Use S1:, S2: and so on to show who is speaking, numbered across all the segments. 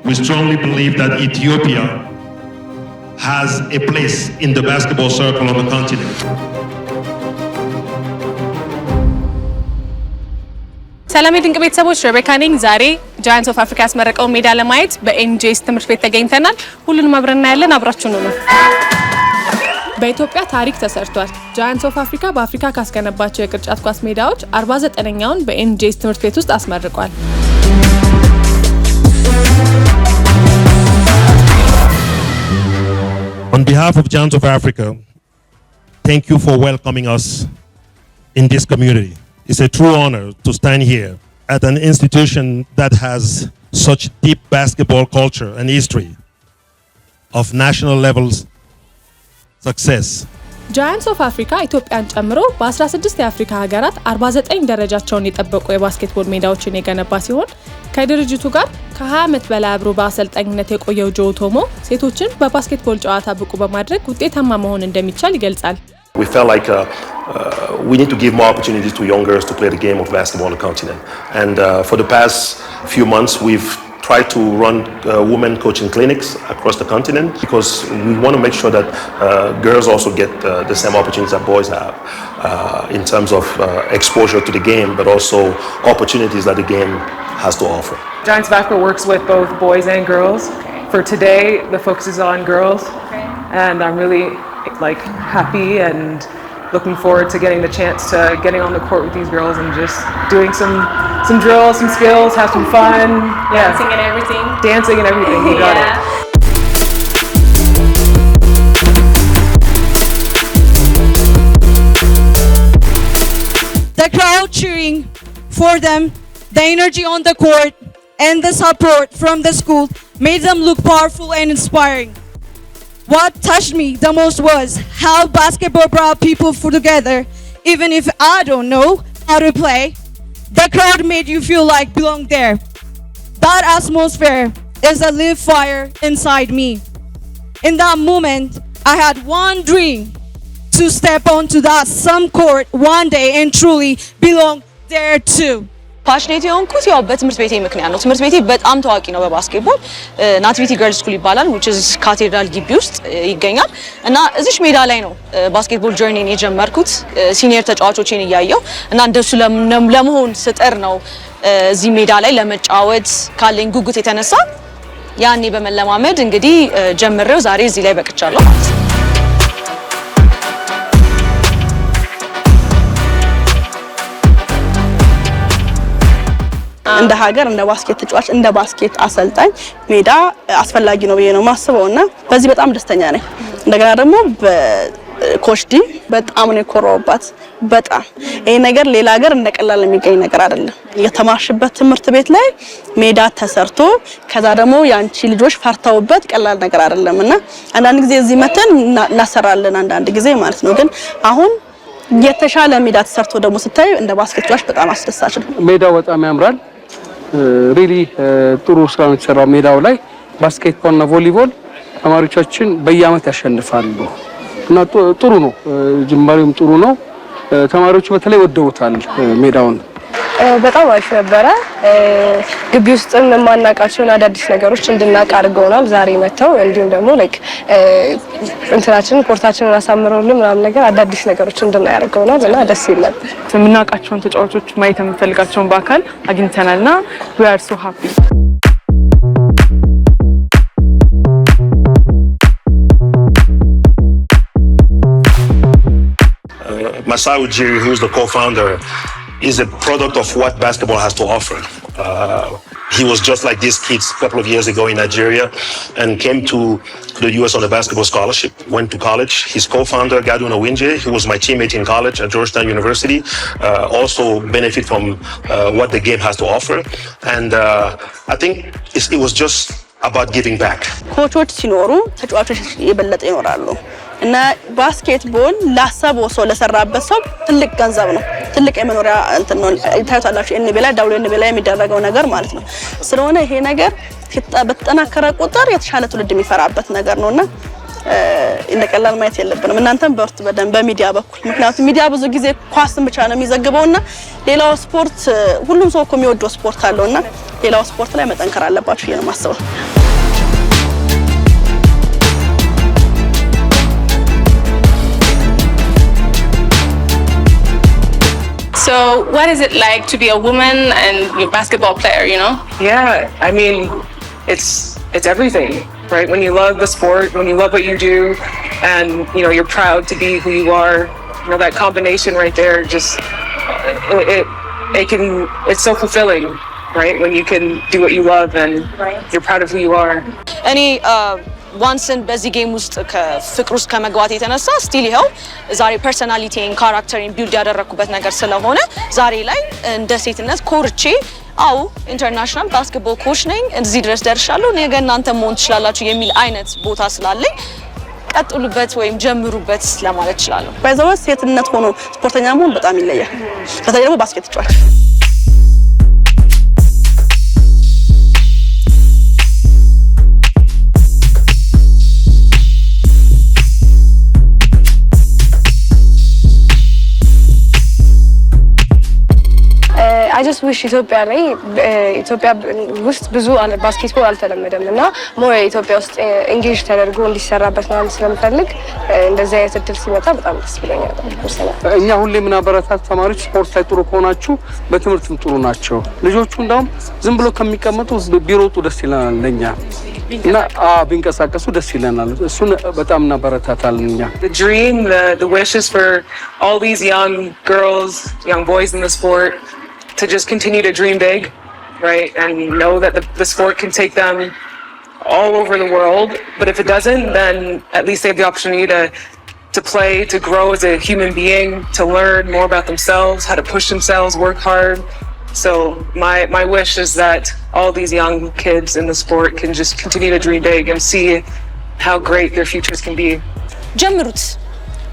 S1: we strongly believe that Ethiopia has a place in the basketball circle on the continent.
S2: ሰላም የድንቅ ቤተሰቦች ረቤካ ነኝ። ዛሬ ጃያንትስ ኦፍ አፍሪካ ያስመረቀውን ሜዳ ለማየት በኤንጄስ ትምህርት ቤት ተገኝተናል። ሁሉንም አብረን ያለን አብራችሁን ነው። በኢትዮጵያ ታሪክ ተሰርቷል። ጃያንትስ ኦፍ አፍሪካ በአፍሪካ ካስገነባቸው የቅርጫት ኳስ ሜዳዎች 49ኛውን በኤንጄስ ትምህርት ቤት ውስጥ አስመርቋል።
S1: On behalf of Giants of Africa, thank you for welcoming us in this community. It's a true honor to stand here at an institution that has such deep basketball culture and history of national levels success.
S2: ጃያንትስ ኦፍ አፍሪካ ኢትዮጵያን ጨምሮ በ16 የአፍሪካ ሀገራት 49 ደረጃቸውን የጠበቁ የባስኬትቦል ሜዳዎችን የገነባ ሲሆን ከድርጅቱ ጋር ከ20 ዓመት በላይ አብሮ በአሰልጣኝነት የቆየው ጆ ቶሞ ሴቶችን በባስኬትቦል ጨዋታ ብቁ በማድረግ ውጤታማ መሆን እንደሚቻል ይገልጻል።
S3: We felt like we need to give more opportunities to young girls to play the game of basketball on the continent. And for the past few months, we've tried to run women coaching clinics across the continent because we want to make sure that girls also get the same opportunities that boys have in terms of exposure to the game, but also opportunities that the game has to offer.
S4: Giants Basketball works with both boys and girls. For today, the focus is on girls, and I'm really happy and looking forward to getting the chance to getting on the court with these girls and just doing some drills, some skills, have some fun. Yeah.
S2: Dancing and everything.
S4: Dancing and everything. You got it.
S5: The crowd cheering for them, the energy on the court, and the support from the school made them look powerful and inspiring. What touched me the most was how basketball brought people together. Even if I don't know how to play, the crowd made you feel like belong there. That atmosphere is a live fire inside me. In that moment, I had one dream, to step onto that some court one day and truly belong there too.
S6: ፓሽኔት የሆንኩት ያው በትምህርት ቤቴ ምክንያት ነው። ትምህርት ቤቴ በጣም ታዋቂ ነው በባስኬትቦል። ናቲቪቲ ገርልስ ስኩል ይባላል which is ካቴድራል ግቢ ውስጥ ይገኛል እና እዚህ ሜዳ ላይ ነው ባስኬትቦል ጆርኒን የጀመርኩት ሲኒየር ተጫዋቾችን እያየሁ እና እንደሱ ለመሆን ስጥር ነው እዚህ ሜዳ ላይ ለመጫወት ካለኝ ጉጉት የተነሳ ያኔ በመለማመድ እንግዲህ ጀምሬው ዛሬ እዚህ ላይ በቅቻለሁ ማለት ነው። እንደ ሀገር እንደ ባስኬት ተጫዋች እንደ ባስኬት አሰልጣኝ ሜዳ አስፈላጊ ነው ብዬ ነው ማስበውና በዚህ በጣም ደስተኛ ነኝ። እንደገና ደግሞ በኮች ዲ በጣም ነው የኮራውባት። በጣም ይሄ ነገር ሌላ ሀገር እንደቀላል የሚገኝ ነገር አይደለም። የተማርሽበት ትምህርት ቤት ላይ ሜዳ ተሰርቶ ከዛ ደግሞ ያንቺ ልጆች ፈርተውበት ቀላል ነገር አይደለምና አንዳንድ ጊዜ እዚህ መተን እናሰራለን አንዳንድ ጊዜ ማለት ነው። ግን አሁን የተሻለ ሜዳ ተሰርቶ ደግሞ ስታይ እንደ ባስኬት ተጫዋች በጣም አስደሳች ነው።
S7: ሜዳው በጣም ያምራል። ሪሊ ጥሩ ስራ ነው የተሰራው ሜዳው ላይ። ባስኬትቦል እና ቮሊቦል ተማሪዎቻችን በየአመት ያሸንፋሉ እና ጥሩ ነው። ጅማሬውም ጥሩ ነው። ተማሪዎቹ በተለይ ወደውታል ሜዳውን።
S8: በጣም አሪፍ ነበረ። ግቢ ውስጥም የማናውቃቸውን አዳዲስ ነገሮች እንድናውቅ አድርገውናል ዛሬ መተው። እንዲሁም ደግሞ እንትናችንን ኮርታችንን አሳምረውልን ምናምን ነገር አዳዲስ ነገሮች እንድናይ አድርገውናል እና ደስ ይላል።
S4: የምናውቃቸውን ተጫዋቾች ማየት የምንፈልጋቸውን በአካል አግኝተናልና we are so happy.
S3: Masai Ujiri, who's the co-founder, is a product of what basketball has to offer. He was just like these kids a couple of years ago in Nigeria and came to the US on a basketball scholarship, went to college. His co-founder, Gaduna Winje, who was my teammate in college at Georgetown University, also benefit from what the game has to offer. And I think it was just about giving back.
S6: ኮቾች ሲኖሩ ተጫዋቾች የበለጠ ይኖራሉ እና ባስኬትቦል ላሰበው ሰው ለሰራበት ሰው ትልቅ ገንዘብ ነው። ትልቅ የመኖሪያ እንትን ነው። ታይቷላችሁ NBA ላይ WNBA ላይ የሚደረገው ነገር ማለት ነው። ስለሆነ ይሄ ነገር በተጠናከረ ቁጥር የተሻለ ትውልድ የሚፈራበት ነገር ነውና እንደ ቀላል ማየት የለብንም። እናንተም በርቱ በደንብ በሚዲያ በኩል ምክንያቱም ሚዲያ ብዙ ጊዜ ኳስን ብቻ ነው የሚዘግበውና ሌላው ስፖርት ሁሉም ሰው እኮ የሚወደው ስፖርት አለውና ሌላው ስፖርት ላይ መጠንከር አለባችሁ ነው የማስበው።
S2: So, what is it like to be a woman and a basketball player, you know?
S4: Yeah, I mean, it's everything, right? When you love the sport, when you love what you do, and you know you're proud to be who you are, you know that combination right there just it's so fulfilling, right? When you can do what you love and you're proud of who you are.
S5: Any ዋንስን በዚህ ጌም ውስጥ ከፍቅር ውስጥ ከመግባት የተነሳ ስቲል ይኸው ዛሬ ፐርሰናሊቲን ካራክተሪን ቢልድ ያደረኩበት ነገር ስለሆነ ዛሬ ላይ እንደ ሴትነት ኮርቼ አው ኢንተርናሽናል ባስኬትቦል ኮች ነኝ እዚህ ድረስ ደርሻለሁ ነገ እናንተ መሆን ትችላላችሁ የሚል አይነት ቦታ ስላለኝ ቀጥሉበት ወይም ጀምሩበት ለማለት እችላለሁ።
S6: ባይዘው ሴትነት ሆኖ ስፖርተኛ መሆን በጣም ይለያል። በተለይ ደግሞ ባስኬት ተጫዋች
S8: I just wish ኢትዮጵያ ላይ ኢትዮጵያ ውስጥ ብዙ ባስኬትቦል አልተለመደም እና ሞር ኢትዮጵያ ውስጥ ኢንጌጅ ተደርጎ እንዲሰራበት ነው ስለምፈልግ እንደዚህ አይነት እድል ሲመጣ በጣም ደስ ብሎኛል።
S7: እኛ ሁሌ ምናበረታት ተማሪዎች ስፖርት ላይ ጥሩ ከሆናችሁ በትምህርትም ጥሩ ናቸው። ልጆቹ እንደውም ዝም ብሎ ከሚቀመጡ ቢሮጡ ደስ ይለናል ለኛ እና ቢንቀሳቀሱ ደስ ይለናል። እሱን በጣም እናበረታታለን እኛ።
S4: The dream, the wish is for all these young girls, young boys in the sport to just continue to dream big, right? And know that the sport can take them all over the world. But if it doesn't, then at least they have the opportunity to play, to grow as a human being, to learn more about themselves, how to push themselves, work hard. So my wish is that all these young kids in the sport can just continue to dream big and see how great their futures can be.
S5: ጀምሩት።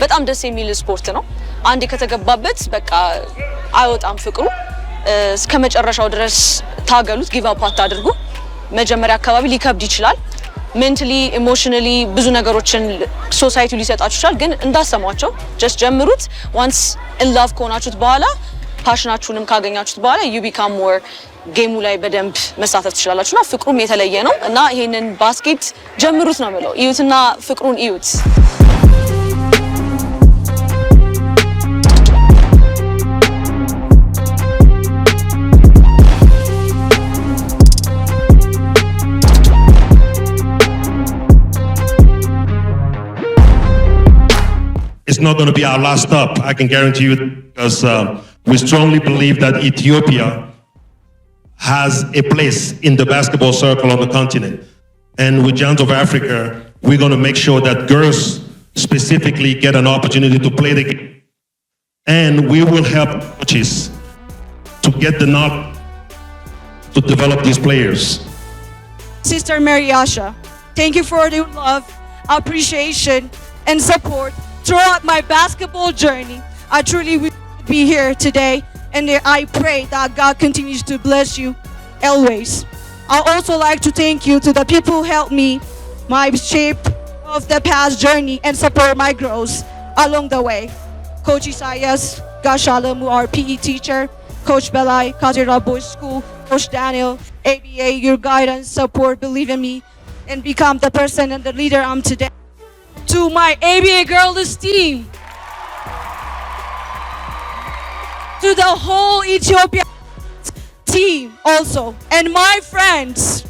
S5: በጣም ደስ የሚል ስፖርት ነው። አንዴ ከተገባበት በቃ አይወጣም ፍቅሩ። እስከ መጨረሻው ድረስ ታገሉት። ጊቭ አፕ አታድርጉ። መጀመሪያ አካባቢ ሊከብድ ይችላል። ሜንታሊ ኢሞሽናሊ ብዙ ነገሮችን ሶሳይቲው ሊሰጣችሁ ይችላል። ግን እንዳሰሟቸው ጀስት ጀምሩት። ዋንስ ኢን ላቭ ከሆናችሁት በኋላ ፓሽናችሁንም ካገኛችሁት በኋላ ዩ ቢካም ሞር ጌሙ ላይ በደንብ መሳተፍ ትችላላችሁና ፍቅሩም የተለየ ነው እና ይሄንን ባስኬት ጀምሩት ነው የምለው። እዩትና ፍቅሩን እዩት።
S1: It's not going to be our last stop, I can guarantee you, because we strongly believe that Ethiopia has a place in the basketball circle on the continent. And with Giants of Africa, we're going to make sure that girls specifically get an opportunity to play the game. And we will help coaches to get the knowledge to develop these players.
S5: Sister Mary Asha, thank you for your love, appreciation, and support throughout my basketball journey. I truly will be here today, and I pray that God continues to bless you always. I also like to thank you to the people who helped me, my shape of the past journey, and support my growth along the way. Coach Isaias, Gashalamu, our PE teacher, Coach Belai, Kazira Boys School, Coach Daniel, ABA, your guidance, support, believe in me, and become the person and the leader I'm today. To my ABA Girls team, to the whole Ethiopia team also, and my friends,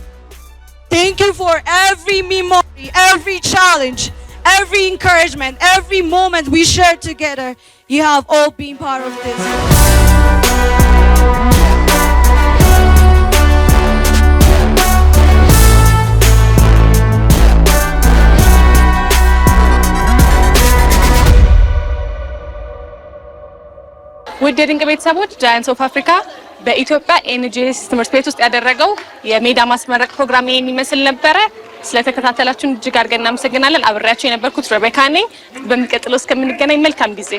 S5: thank you for every memory, every challenge, every encouragement, every moment we shared together. You have all been part of this.
S2: ውድ የድንቅ ቤተሰቦች ጃያንትስ ኦፍ አፍሪካ በኢትዮጵያ ኤንጂኤስ ትምህርት ቤት ውስጥ ያደረገው የሜዳ ማስመረቅ ፕሮግራም ይሄን ይመስል ነበረ። ስለተከታተላችሁን እጅግ አድርገን እናመሰግናለን። አብሬያችሁ የነበርኩት ረቤካ ነኝ። በሚቀጥለው እስከምንገናኝ መልካም ጊዜ